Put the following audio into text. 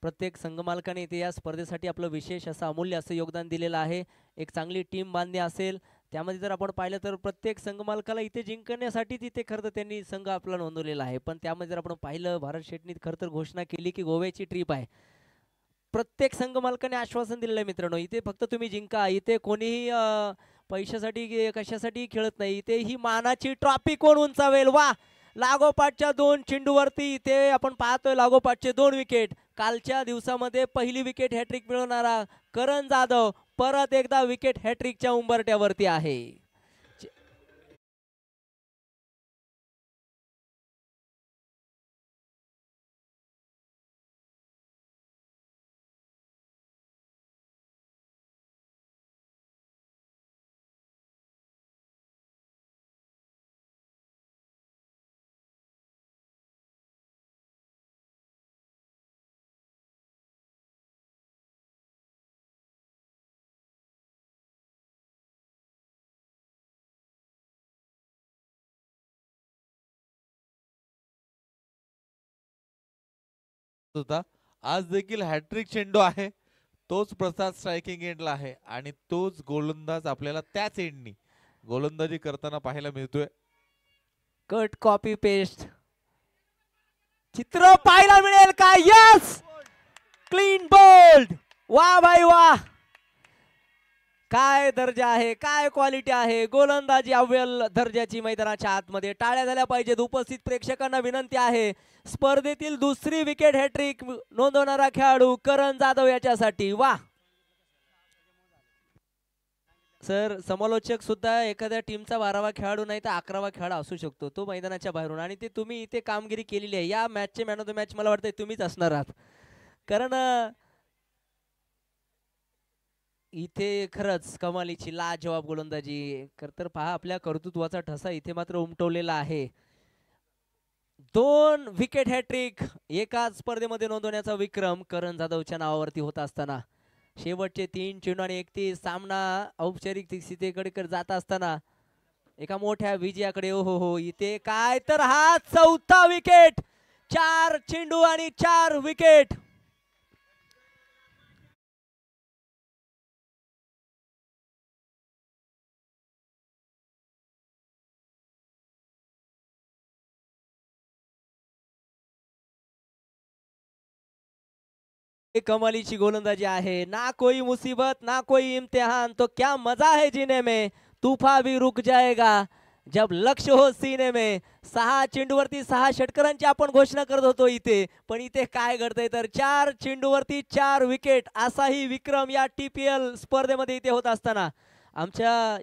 प्रत्येक संघ मालकाने इथे या स्पर्धेसाठी आपलं विशेष असं अमूल्य असं योगदान दिलेलं आहे. एक चांगली टीम बांधणी असेल, त्यामध्ये जर आपण पाहिलं तर प्रत्येक संघ मालकाला इथे जिंकण्यासाठी तिथे खरं तर त्यांनी संघ आपला नोंदवलेला आहे. पण त्यामध्ये जर आपण पाहिलं भारत शेटनी खरं तर घोषणा केली की गोव्याची ट्रिप आहे. प्रत्येक संघ मालकाने आश्वासन दिलेलं आहे मित्रांनो, इथे फक्त तुम्ही जिंका. इथे कोणीही पैशासाठी कशासाठी खेळत नाही. इथे ही मानाची ट्रॉफी कोण उंचावेल. वा, लागोपाठच्या 2 चेंडूवरती इथे आपण पाहतोय लागोपाठचे 2 विकेट. कालच्या दिवसामध्ये पहिली विकेट हॅट्रिक मिळवणारा करण जाधव परत एकदा विकेट हॅट्रिकच्या उंबरट्यावरती आहे. होता आज देखील हॅट्रिक चेंडू आहे. तोच प्रसाद स्ट्रायकिंग एंडला आहे आणि तोच गोलंदाज आपल्याला त्याच एंडनी गोलंदाजी करताना पाहायला मिळतोय. कट कॉपी पेस्ट चित्र पाहायला मिळेल का. Yes, clean bowled. वा भाई वा, काय दर्जा आहे, काय क्वालिटी आहे. गोलंदाजी अव्वल दर्जाची मैदानाच्या आतमध्ये. टाळ्या झाल्या पाहिजेत. उपस्थित प्रेक्षकांना विनंती आहे, स्पर्धेतील दुसरी विकेट हॅट्रिक नोंदवणारा खेळाडू करण जाधव याच्यासाठी. वा सर, समालोचक सुद्धा एखाद्या टीमचा 12वा खेळाडू नाही तर 11वा खेळाडू असू शकतो, तो मैदानाच्या बाहेरून. आणि ते तुम्ही इथे कामगिरी केलेली आहे. या मॅचचे मॅन ऑफ द मॅच मला वाटतं तुम्हीच असणार आहात. कारण इथे खरंच कमालीची लाजवाब गोलंदाजी. तर पहा, आपल्या कर्तृत्वाचा ठसा इथे मात्र उमटवलेला आहे. 2 विकेट हॅट्रिक एकाच स्पर्धेमध्ये नोंदवण्याचा विक्रम करण जाधवच्या नावावरती होत असताना शेवटचे 3 चेंडू आणि 31 सामना औपचारिक स्थितीकडे जात असताना एका मोठ्या विजयाकडे. हो हो, इथे काय तर हा 4था विकेट. 4 चेंडू आणि 4 विकेट. कमालीची गोलंदाजी आहे. ना कोई मुसीबत ना कोई इम्तिहान, तो क्या मजा है जीने में, तूफा भी रुक जाएगा जब लक्ष्य हो सीने में. 6 चेंडूवरती 6 षटकारांची आपण घोषणा करत होतो इथे, पण इथे काय घडतंय तर 4 चेंडूवरती 4 विकेट असाही विक्रम या TPL स्पर्धेमध्ये इथे होत असताना आमच्या